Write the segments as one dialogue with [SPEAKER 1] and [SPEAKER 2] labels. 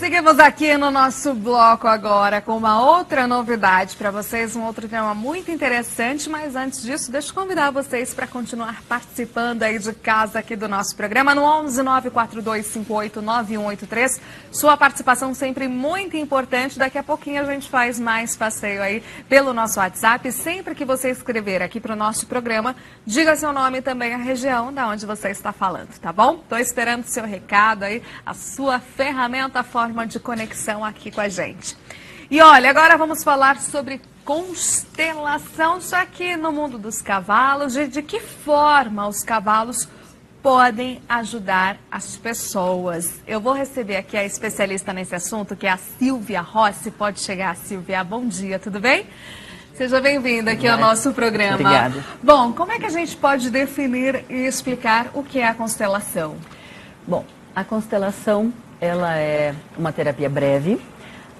[SPEAKER 1] Seguimos aqui no nosso bloco agora com uma outra novidade para vocês, um outro tema muito interessante, mas antes disso, deixa eu convidar vocês para continuar participando aí de casa aqui do nosso programa no 11 94258 9183. Sua participação sempre muito importante, daqui a pouquinho a gente faz mais passeio aí pelo nosso WhatsApp. Sempre que você escrever aqui para o nosso programa, diga seu nome e também a região da onde você está falando, tá bom? Estou esperando seu recado aí, a sua ferramenta, a forma de conexão aqui com a gente. E olha, agora vamos falar sobre constelação, só que no mundo dos cavalos, de que forma os cavalos podem ajudar as pessoas. Eu vou receber aqui a especialista nesse assunto, que é a Silvia Rossi. Pode chegar, Silvia. Bom dia, tudo bem? Seja bem-vinda aqui ao nosso programa.
[SPEAKER 2] Obrigada.
[SPEAKER 1] Bom, como é que a gente pode definir e explicar o que é a constelação?
[SPEAKER 2] Bom, a constelação, ela é uma terapia breve,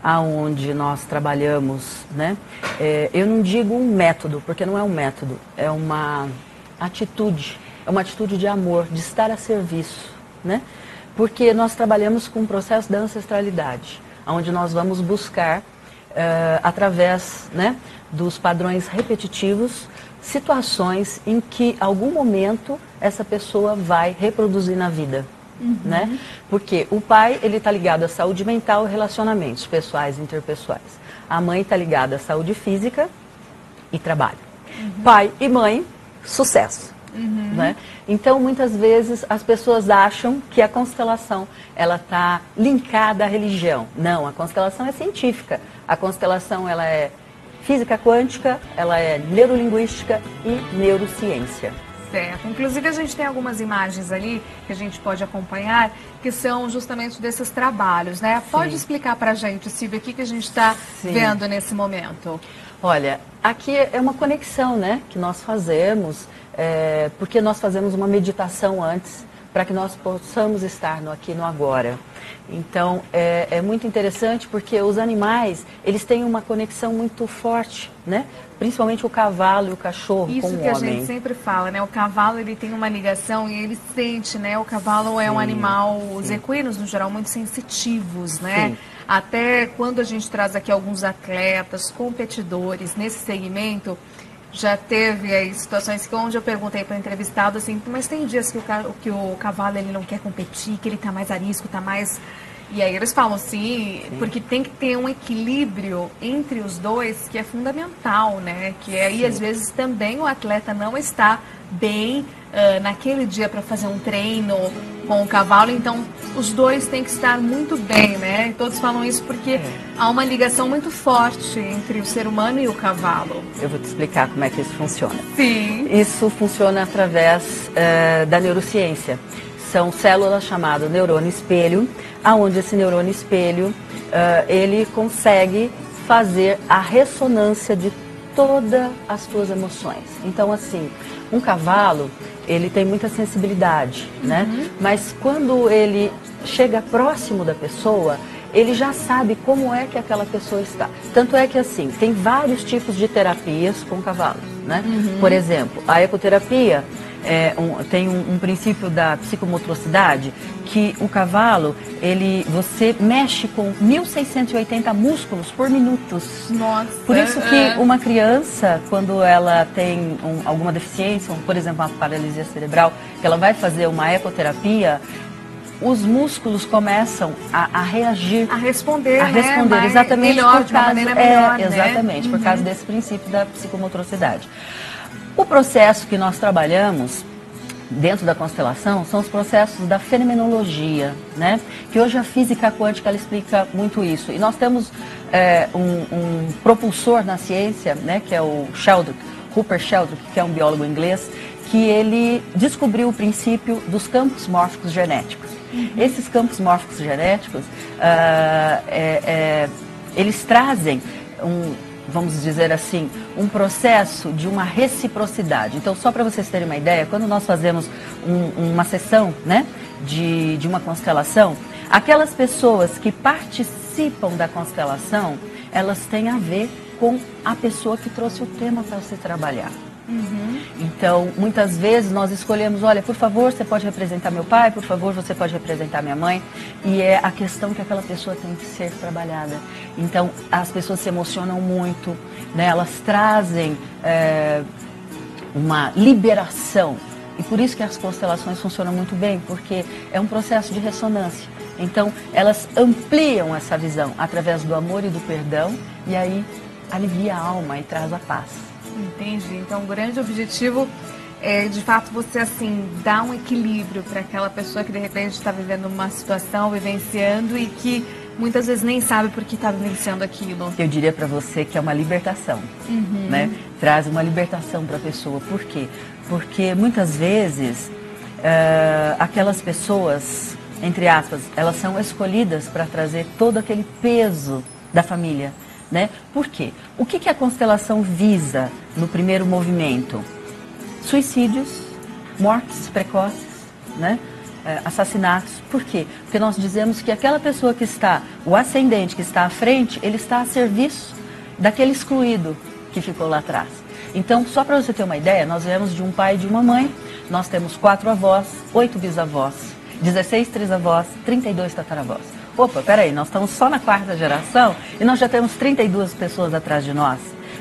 [SPEAKER 2] aonde nós trabalhamos, né? Eu não digo um método, porque não é um método, é uma atitude de amor, de estar a serviço, né? Porque nós trabalhamos com o processo da ancestralidade, onde nós vamos buscar, através, né, dos padrões repetitivos, situações em que, algum momento, essa pessoa vai reproduzir na vida. Né? Porque o pai, ele está ligado à saúde mental e relacionamentos pessoais e interpessoais. A mãe está ligada à saúde física e trabalho. Pai e mãe, sucesso. Né? Então, muitas vezes, as pessoas acham que a constelação ela está linkada à religião. Não, a constelação é científica. A constelação ela é física quântica, ela é neurolinguística e neurociência.
[SPEAKER 1] Certo. Inclusive, a gente tem algumas imagens ali que a gente pode acompanhar, que são justamente desses trabalhos, né? Pode explicar para a gente, Silvia, o que a gente está vendo nesse momento?
[SPEAKER 2] Olha, aqui é uma conexão, né, que nós fazemos, porque nós fazemos uma meditação antes, para que nós possamos estar no aqui e no agora. Então, é muito interessante porque os animais, eles têm uma conexão muito forte, né? Principalmente o cavalo e o cachorro com o homem.
[SPEAKER 1] Isso que a gente sempre fala, né? O cavalo, ele tem uma ligação e ele sente, né? O cavalo é um animal, os equinos, no geral, muito sensitivos, né?
[SPEAKER 2] Sim.
[SPEAKER 1] Até quando a gente traz aqui alguns atletas, competidores nesse segmento, já teve aí situações que onde eu perguntei para o entrevistado assim, mas tem dias que o cavalo ele não quer competir, que ele está mais arisco, está mais... E aí eles falam sim, porque tem que ter um equilíbrio entre os dois que é fundamental, né? Que aí às vezes também o atleta não está bem naquele dia para fazer um treino com o cavalo, então os dois têm que estar muito bem, né? E todos falam isso porque há uma ligação muito forte entre o ser humano e o cavalo.
[SPEAKER 2] Eu vou te explicar como é que isso funciona.
[SPEAKER 1] Sim.
[SPEAKER 2] Isso funciona através da neurociência. São células chamadas neurônio espelho, aonde esse neurônio espelho, ele consegue fazer a ressonância de todas as suas emoções. Então, assim, um cavalo, ele tem muita sensibilidade, né? Mas quando ele chega próximo da pessoa, ele já sabe como é que aquela pessoa está. Tanto é que, assim, tem vários tipos de terapias com cavalos, né? Por exemplo, a ecoterapia tem um princípio da psicomotricidade, que o cavalo, você mexe com 1.680 músculos por minutos.
[SPEAKER 1] Nossa.
[SPEAKER 2] Por isso que uma criança, quando ela tem alguma deficiência, por exemplo, uma paralisia cerebral, que ela vai fazer uma ecoterapia, os músculos começam a reagir.
[SPEAKER 1] A responder,
[SPEAKER 2] né? Exatamente.
[SPEAKER 1] Melhor, de uma maneira melhor, né?
[SPEAKER 2] Exatamente, por causa desse princípio da psicomotricidade. O processo que nós trabalhamos dentro da constelação são os processos da fenomenologia, né? Que hoje a física quântica ela explica muito isso. E nós temos um propulsor na ciência, né? Que é o Rupert Sheldrake, que é um biólogo inglês, que ele descobriu o princípio dos campos mórficos genéticos. Esses campos mórficos genéticos, eles trazem vamos dizer assim, um processo de uma reciprocidade. Então, só para vocês terem uma ideia, quando nós fazemos uma sessão, né, de uma constelação, aquelas pessoas que participam da constelação, elas têm a ver com a pessoa que trouxe o tema para se trabalhar. Então, muitas vezes nós escolhemos, olha, por favor, você pode representar meu pai, por favor, você pode representar minha mãe. E é a questão que aquela pessoa tem que ser trabalhada. Então, as pessoas se emocionam muito, né? Elas trazem uma liberação. E por isso que as constelações funcionam muito bem, porque é um processo de ressonância. Então, elas ampliam essa visão através do amor e do perdão, e aí alivia a alma e traz a paz.
[SPEAKER 1] Entendi. Então, o grande objetivo é, de fato, você, assim, dar um equilíbrio para aquela pessoa que, de repente, está vivendo uma situação, vivenciando, e que muitas vezes nem sabe por que está vivenciando aquilo.
[SPEAKER 2] Eu diria para você que é uma libertação, né? Traz uma libertação para a pessoa. Por quê? Porque muitas vezes aquelas pessoas, entre aspas, elas são escolhidas para trazer todo aquele peso da família, né? Por quê? O que a constelação visa no primeiro movimento? Suicídios, mortes precoces, né? Assassinatos. Por quê? Porque nós dizemos que aquela pessoa que está, o ascendente que está à frente, ele está a serviço daquele excluído que ficou lá atrás. Então, só para você ter uma ideia, nós viemos de um pai e de uma mãe, nós temos 4 avós, 8 bisavós, 16 trisavós, 32 tataravós. Opa, peraí, nós estamos só na 4ª geração e nós já temos 32 pessoas atrás de nós.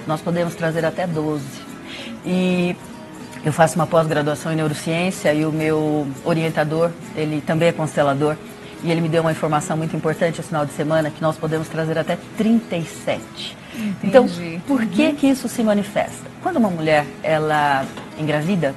[SPEAKER 2] Nós podemos trazer até 12. E eu faço uma pós-graduação em neurociência e o meu orientador, ele também é constelador, e ele me deu uma informação muito importante esse final de semana, que nós podemos trazer até 37.
[SPEAKER 1] Entendi.
[SPEAKER 2] Então, por que isso se manifesta? Quando uma mulher, ela engravida,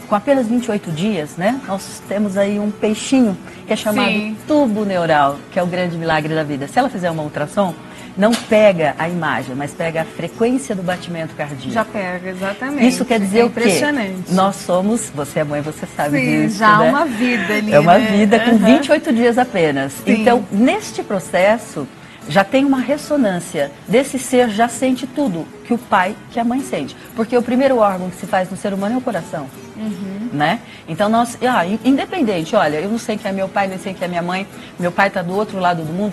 [SPEAKER 2] com apenas 28 dias, né, nós temos aí um peixinho que é chamado tubo neural, que é o grande milagre da vida. Se ela fizer uma ultrassom, não pega a imagem, mas pega a frequência do batimento cardíaco.
[SPEAKER 1] Já pega, exatamente.
[SPEAKER 2] Isso quer dizer o quê?
[SPEAKER 1] Impressionante.
[SPEAKER 2] Nós somos, você é mãe, você sabe disso,
[SPEAKER 1] já
[SPEAKER 2] né?
[SPEAKER 1] uma vida ali,
[SPEAKER 2] é uma
[SPEAKER 1] né?
[SPEAKER 2] vida com 28 dias apenas.
[SPEAKER 1] Sim.
[SPEAKER 2] Então, neste processo, já tem uma ressonância desse ser, já sente tudo que o pai, que a mãe sente. Porque o primeiro órgão que se faz no ser humano é o coração. Né? Então nós, independente, olha, eu não sei quem é meu pai, nem sei quem é minha mãe, meu pai está do outro lado do mundo.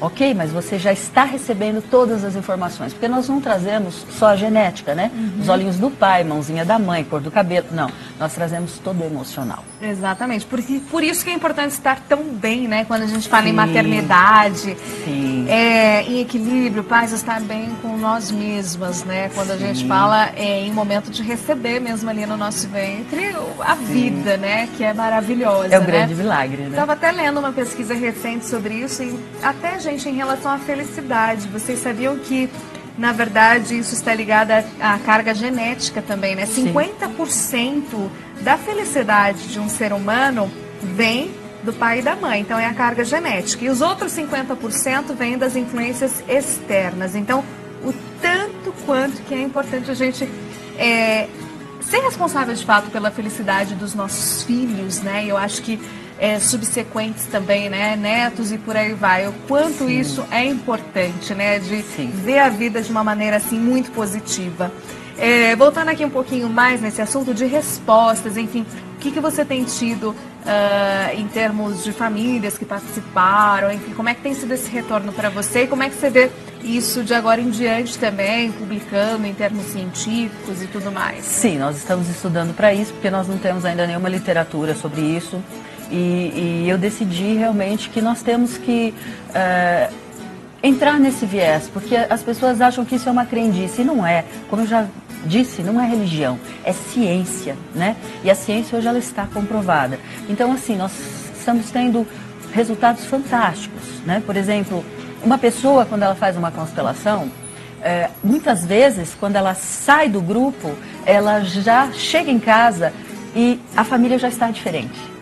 [SPEAKER 2] Ok, mas você já está recebendo todas as informações, porque nós não trazemos só a genética, né? Os olhinhos do pai, mãozinha da mãe, cor do cabelo, não. Nós trazemos todo o emocional.
[SPEAKER 1] Exatamente, por isso que é importante estar tão bem, né? Quando a gente fala em maternidade, em equilíbrio, paz, estar bem com nós mesmas, né? Quando a gente fala em momento de receber mesmo ali no nosso ventre a vida, né? Que é maravilhosa,
[SPEAKER 2] é o grande milagre, né?
[SPEAKER 1] Estava até lendo uma pesquisa recente sobre isso e até, gente, em relação à felicidade, vocês sabiam que, na verdade, isso está ligado à carga genética também, né? 50% da felicidade de um ser humano vem do pai e da mãe, então é a carga genética. E os outros 50% vêm das influências externas. Então, o tanto quanto que é importante a gente ser responsável, de fato, pela felicidade dos nossos filhos, né? E eu acho que subsequentes também, né, netos e por aí vai, o quanto isso é importante, né, de ver a vida de uma maneira assim muito positiva. Voltando aqui um pouquinho mais nesse assunto de respostas, enfim, o que você tem tido em termos de famílias que participaram, enfim, como é que tem sido esse retorno para você e como é que você vê isso de agora em diante também, publicando em termos científicos e tudo mais? Sim,
[SPEAKER 2] nós estamos estudando para isso, porque nós não temos ainda nenhuma literatura sobre isso. E eu decidi realmente que nós temos que entrar nesse viés, porque as pessoas acham que isso é uma crendice, e não é. Como eu já disse, não é religião, é ciência, né? E a ciência hoje ela está comprovada. Então, assim, nós estamos tendo resultados fantásticos, né? Por exemplo, uma pessoa, quando ela faz uma constelação, muitas vezes, quando ela sai do grupo, ela já chega em casa e a família já está diferente.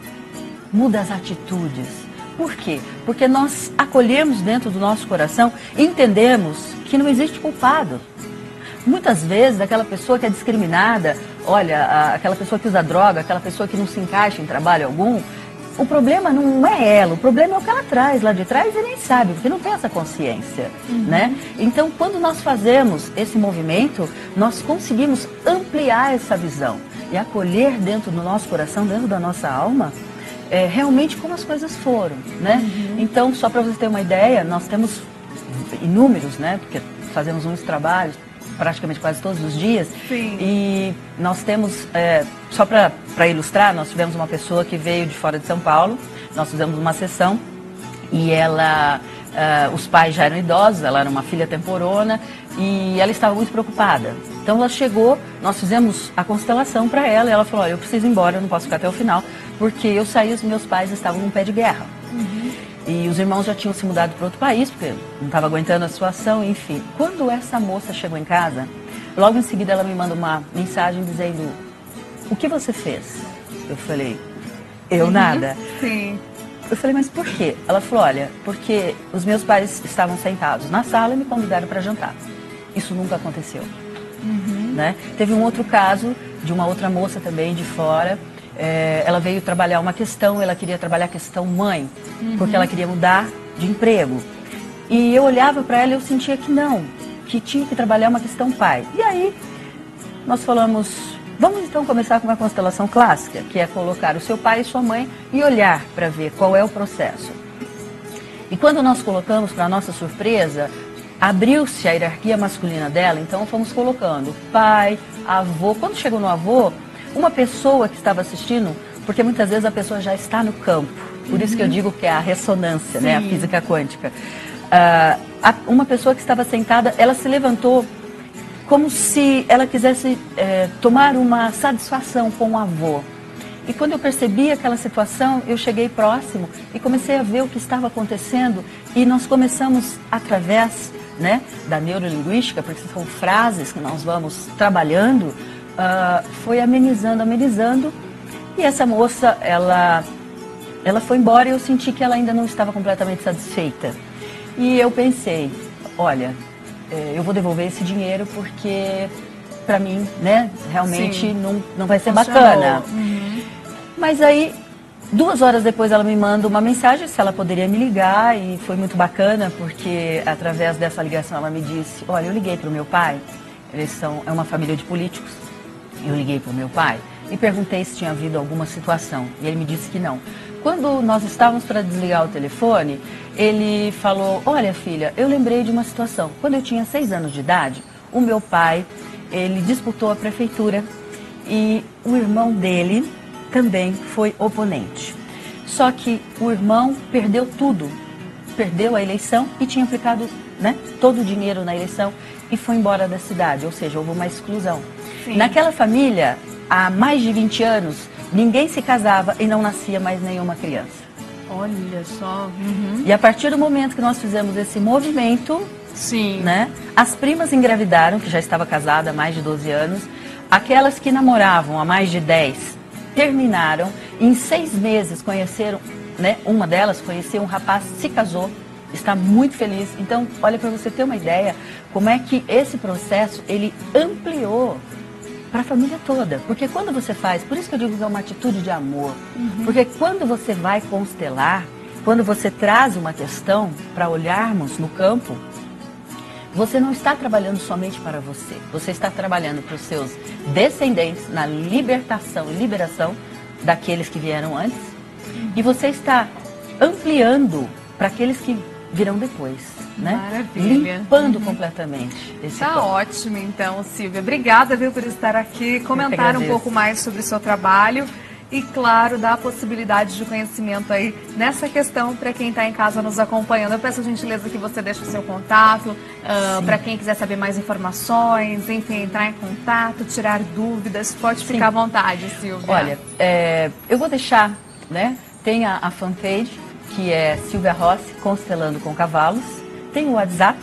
[SPEAKER 2] Muda as atitudes. Por quê? Porque nós acolhemos dentro do nosso coração e entendemos que não existe culpado. Muitas vezes, aquela pessoa que é discriminada, olha, aquela pessoa que usa droga, aquela pessoa que não se encaixa em trabalho algum, o problema não é ela, o problema é o que ela traz lá de trás e nem sabe, porque não tem essa consciência, né? Então, quando nós fazemos esse movimento, nós conseguimos ampliar essa visão e acolher dentro do nosso coração, dentro da nossa alma, realmente como as coisas foram, né? Então, só para você ter uma ideia, nós temos inúmeros, né? Porque fazemos uns trabalhos praticamente quase todos os dias.
[SPEAKER 1] Sim.
[SPEAKER 2] E nós temos, só para ilustrar, nós tivemos uma pessoa que veio de fora de São Paulo, nós fizemos uma sessão e ela, os pais já eram idosos, ela era uma filha temporona e ela estava muito preocupada. Então ela chegou, nós fizemos a constelação para ela e ela falou, olha, eu preciso ir embora, eu não posso ficar até o final, porque eu saí, os meus pais estavam num pé de guerra. E os irmãos já tinham se mudado para outro país, porque não estava aguentando a situação, enfim. Quando essa moça chegou em casa, logo em seguida ela me manda uma mensagem dizendo, o que você fez? Eu falei, eu nada.
[SPEAKER 1] Sim.
[SPEAKER 2] Eu falei, mas por quê? Ela falou, olha, porque os meus pais estavam sentados na sala e me convidaram para jantar. Isso nunca aconteceu. Né? Teve um outro caso de uma outra moça também de fora. Ela veio trabalhar uma questão, ela queria trabalhar a questão mãe, porque ela queria mudar de emprego. E eu olhava para ela e eu sentia que não, que tinha que trabalhar uma questão pai. E aí nós falamos, vamos então começar com uma constelação clássica, que é colocar o seu pai e sua mãe e olhar para ver qual é o processo. E quando nós colocamos, para nossa surpresa, abriu-se a hierarquia masculina dela, então fomos colocando pai, avô. Quando chegou no avô, uma pessoa que estava assistindo, porque muitas vezes a pessoa já está no campo, por isso que eu digo que é a ressonância, né, a física quântica. Uma pessoa que estava sentada, ela se levantou como se ela quisesse tomar uma satisfação com o avô. E quando eu percebi aquela situação, eu cheguei próximo e comecei a ver o que estava acontecendo e nós começamos através, né, da neurolinguística, porque são frases que nós vamos trabalhando, foi amenizando, e essa moça, ela foi embora e eu senti que ela ainda não estava completamente satisfeita. E eu pensei, olha, eu vou devolver esse dinheiro porque, para mim, né, realmente não vai ser bacana. Mas aí, 2 horas depois ela me manda uma mensagem se ela poderia me ligar e foi muito bacana porque através dessa ligação ela me disse, olha, eu liguei para o meu pai, é uma família de políticos. Eu liguei para o meu pai e perguntei se tinha havido alguma situação. E ele me disse que não. Quando nós estávamos para desligar o telefone, ele falou, olha filha, eu lembrei de uma situação. Quando eu tinha 6 anos de idade, o meu pai, ele disputou a prefeitura e o irmão dele também foi oponente. Só que o irmão perdeu tudo. Perdeu a eleição e tinha aplicado, né, todo o dinheiro na eleição e foi embora da cidade. Ou seja, houve uma exclusão. Naquela família, há mais de 20 anos, ninguém se casava e não nascia mais nenhuma criança.
[SPEAKER 1] Olha só.
[SPEAKER 2] E a partir do momento que nós fizemos esse movimento, né, as primas engravidaram, que já estava casada há mais de 12 anos, aquelas que namoravam há mais de 10, terminaram, em 6 meses conheceram, né, uma delas conheceu um rapaz, se casou, está muito feliz. Então, olha, para você ter uma ideia, como é que esse processo, ele ampliou para a família toda. Porque quando você faz, por isso que eu digo que é uma atitude de amor, porque quando você vai constelar, quando você traz uma questão para olharmos no campo, você não está trabalhando somente para você, você está trabalhando para os seus descendentes na libertação e liberação daqueles que vieram antes, e você está ampliando para aqueles que virão depois, né?
[SPEAKER 1] Maravilha.
[SPEAKER 2] Limpando completamente esse
[SPEAKER 1] Tá
[SPEAKER 2] campo.
[SPEAKER 1] ótimo, então, Silvia. Obrigada, viu, por estar aqui, comentar um pouco mais sobre o seu trabalho e, claro, dar a possibilidade de conhecimento aí nessa questão para quem está em casa nos acompanhando. Eu peço a gentileza que você deixe o seu contato para quem quiser saber mais informações, enfim, entrar em contato, tirar dúvidas. Pode ficar à vontade, Silvia.
[SPEAKER 2] Olha, eu vou deixar, né? Tem a fanpage, que é Silvia Rossi, Constelando com Cavalos. Tem o WhatsApp,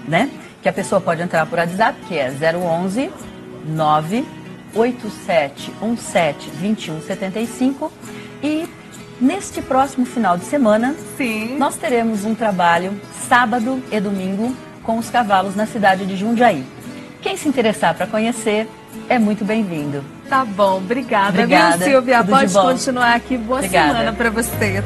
[SPEAKER 2] né? Que a pessoa pode entrar por WhatsApp, que é 011 98717 2175. E neste próximo final de semana, nós teremos um trabalho sábado e domingo com os cavalos na cidade de Jundiaí. Quem se interessar para conhecer é muito bem-vindo.
[SPEAKER 1] Tá bom, obrigada,
[SPEAKER 2] Obrigada,
[SPEAKER 1] viu, Silvia?
[SPEAKER 2] tudo de
[SPEAKER 1] Pode
[SPEAKER 2] bom.
[SPEAKER 1] continuar aqui. Boa
[SPEAKER 2] Obrigada.
[SPEAKER 1] semana para você.